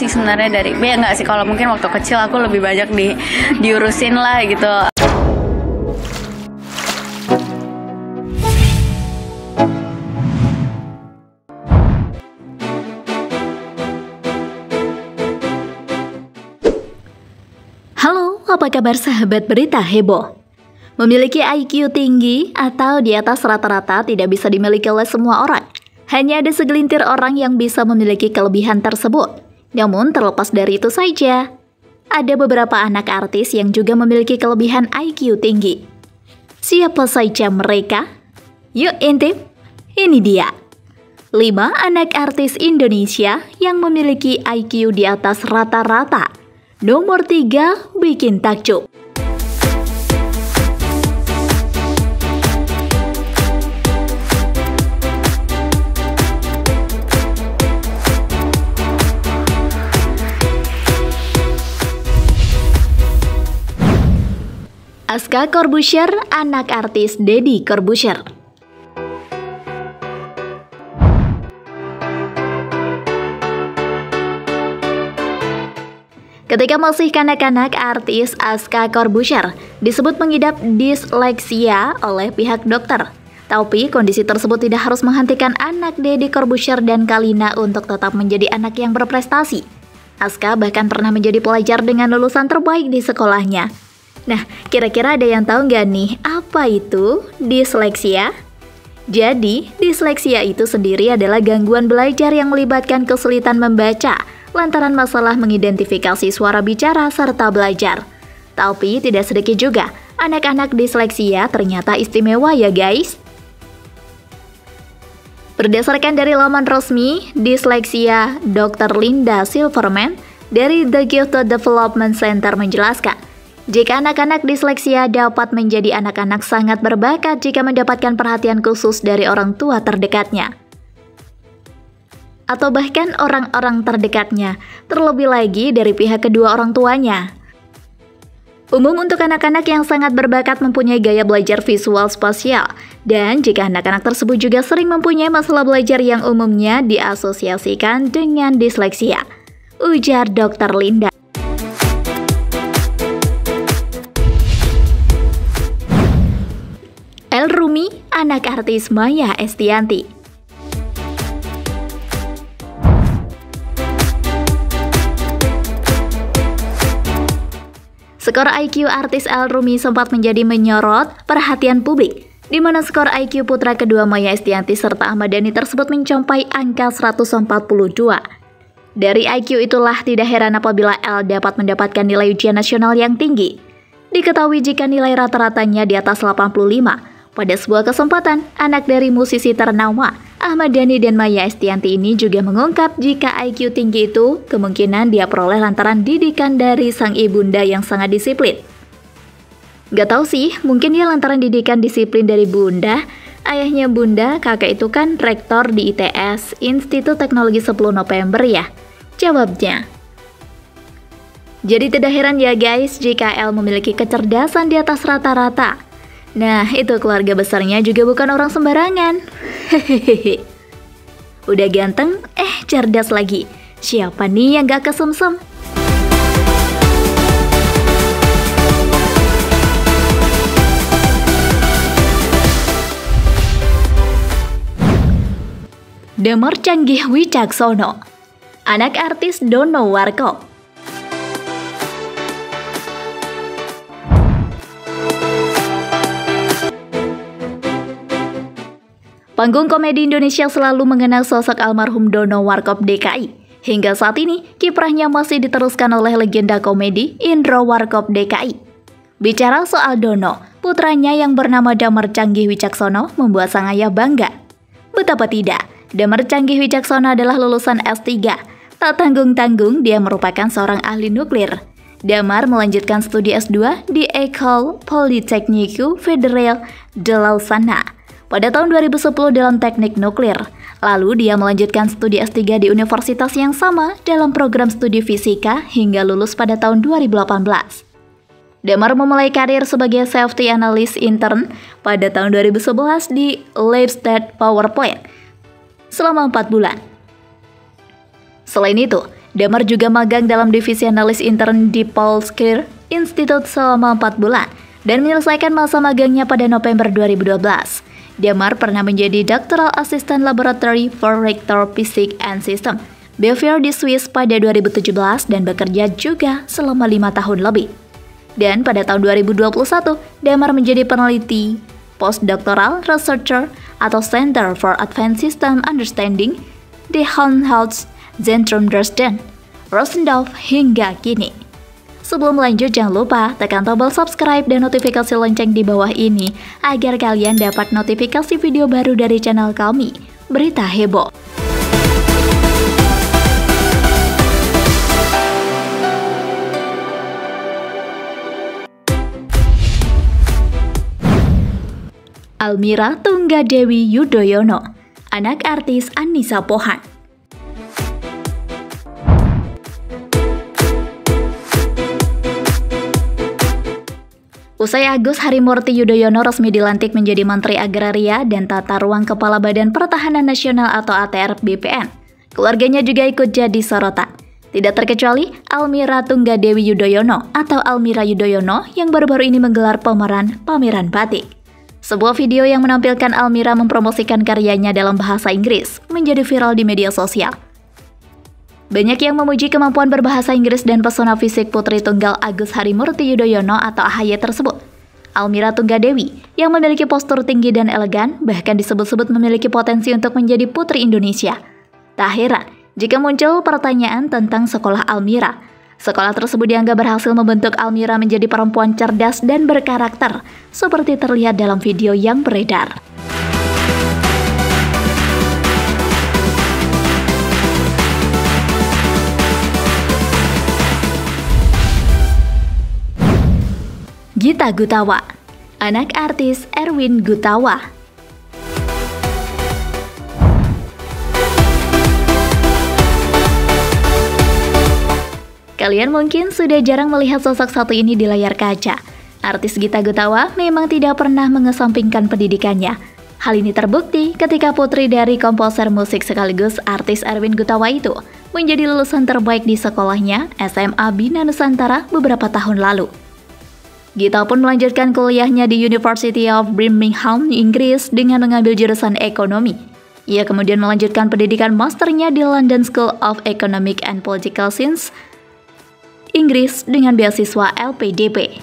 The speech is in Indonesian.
sih sebenarnya dari ya nggak sih, kalau mungkin waktu kecil aku lebih banyak diurusin lah gitu. Halo, apa kabar sahabat berita heboh? Memiliki IQ tinggi atau di atas rata-rata tidak bisa dimiliki oleh semua orang. Hanya ada segelintir orang yang bisa memiliki kelebihan tersebut. Namun terlepas dari itu saja, ada beberapa anak artis yang juga memiliki kelebihan IQ tinggi. Siapa saja mereka? Yuk intip, ini dia. 5 anak artis Indonesia yang memiliki IQ di atas rata-rata. Nomor 3 bikin takjub. Aska Corbuzier, anak artis Deddy Corbuzier. Ketika masih kanak-kanak, artis Aska Corbuzier disebut mengidap disleksia oleh pihak dokter. Tapi kondisi tersebut tidak harus menghentikan anak Deddy Corbuzier dan Kalina untuk tetap menjadi anak yang berprestasi. Aska bahkan pernah menjadi pelajar dengan lulusan terbaik di sekolahnya. Nah, kira-kira ada yang tahu nggak nih apa itu disleksia? Jadi, disleksia itu sendiri adalah gangguan belajar yang melibatkan kesulitan membaca lantaran masalah mengidentifikasi suara bicara serta belajar. Tapi tidak sedikit juga anak-anak disleksia ternyata istimewa ya guys. Berdasarkan dari laman resmi Disleksia, Dr. Linda Silverman dari The Gift Development Center menjelaskan, jika anak-anak disleksia dapat menjadi anak-anak sangat berbakat jika mendapatkan perhatian khusus dari orang tua terdekatnya. Atau bahkan orang-orang terdekatnya, terlebih lagi dari pihak kedua orang tuanya. Umum untuk anak-anak yang sangat berbakat mempunyai gaya belajar visual spasial, dan jika anak-anak tersebut juga sering mempunyai masalah belajar yang umumnya diasosiasikan dengan disleksia, ujar Dr. Linda. El Rumi, anak artis Maya Estianty. Skor IQ artis El Rumi sempat menjadi menyorot perhatian publik, di mana skor IQ putra kedua Maya Estianty serta Ahmad Dhani tersebut mencapai angka 142. Dari IQ itulah tidak heran apabila El dapat mendapatkan nilai ujian nasional yang tinggi. Diketahui jika nilai rata-ratanya di atas 85. Pada sebuah kesempatan, anak dari musisi ternama, Ahmad Dhani dan Maya Estianty ini juga mengungkap jika IQ tinggi itu kemungkinan dia peroleh lantaran didikan dari sang ibunda yang sangat disiplin. Gak tahu sih, mungkin dia lantaran didikan disiplin dari bunda. Ayahnya bunda, kakak itu kan rektor di ITS, Institut Teknologi 10 November ya? Jawabnya. Jadi tidak heran ya guys jika El memiliki kecerdasan di atas rata-rata. Nah, itu keluarga besarnya juga bukan orang sembarangan. Hehehe. Udah ganteng, cerdas lagi. Siapa nih yang gak kesemsem? Damar Canggih Wicaksono, anak artis Dono Warkop. Panggung komedi Indonesia selalu mengenang sosok almarhum Dono Warkop DKI. Hingga saat ini, kiprahnya masih diteruskan oleh legenda komedi Indro Warkop DKI. Bicara soal Dono, putranya yang bernama Damar Canggih Wicaksono membuat sang ayah bangga. Betapa tidak, Damar Canggih Wicaksono adalah lulusan S3. Tak tanggung-tanggung, dia merupakan seorang ahli nuklir. Damar melanjutkan studi S2 di École Polytechnique Fédérale de Lausanne pada tahun 2010 dalam teknik nuklir. Lalu dia melanjutkan studi S3 di universitas yang sama dalam program studi fisika hingga lulus pada tahun 2018. Damar memulai karir sebagai safety analyst intern pada tahun 2011 di Leibstadt Power Plant selama 4 bulan. Selain itu, Damar juga magang dalam divisi analis intern di Paul Squier Institute selama 4 bulan dan menyelesaikan masa magangnya pada November 2012. Damar pernah menjadi Doctoral Assistant Laboratory for Reactor Physics and System Behavior di Swiss pada 2017 dan bekerja juga selama 5 tahun lebih. Dan pada tahun 2021, Damar menjadi peneliti postdoctoral researcher atau Center for Advanced System Understanding di Helmholtz-Zentrum Dresden, Rosendorf hingga kini. Sebelum lanjut, jangan lupa tekan tombol subscribe dan notifikasi lonceng di bawah ini agar kalian dapat notifikasi video baru dari channel kami, Berita Heboh. Almira Tunggadewi Yudhoyono, anak artis Annisa Pohan. Usai Agus Harimurti Yudhoyono resmi dilantik menjadi Menteri Agraria dan Tata Ruang Kepala Badan Pertahanan Nasional atau ATR BPN, keluarganya juga ikut jadi sorotan. Tidak terkecuali Almira Tunggadewi Yudhoyono atau Almira Yudhoyono yang baru-baru ini menggelar pameran batik. Sebuah video yang menampilkan Almira mempromosikan karyanya dalam bahasa Inggris menjadi viral di media sosial. Banyak yang memuji kemampuan berbahasa Inggris dan pesona fisik Putri Tunggal Agus Harimurti Yudhoyono atau AHY tersebut. Almira Tunggadewi, yang memiliki postur tinggi dan elegan, bahkan disebut-sebut memiliki potensi untuk menjadi Putri Indonesia. Tak heran jika muncul pertanyaan tentang sekolah Almira. Sekolah tersebut dianggap berhasil membentuk Almira menjadi perempuan cerdas dan berkarakter, seperti terlihat dalam video yang beredar. Gita Gutawa, anak artis Erwin Gutawa. Kalian mungkin sudah jarang melihat sosok satu ini di layar kaca. Artis Gita Gutawa memang tidak pernah mengesampingkan pendidikannya. Hal ini terbukti ketika putri dari komposer musik sekaligus artis Erwin Gutawa itu menjadi lulusan terbaik di sekolahnya SMA Bina Nusantara beberapa tahun lalu. Gita pun melanjutkan kuliahnya di University of Birmingham, Inggris dengan mengambil jurusan ekonomi. Ia kemudian melanjutkan pendidikan masternya di London School of Economic and Political Science, Inggris dengan beasiswa LPDP.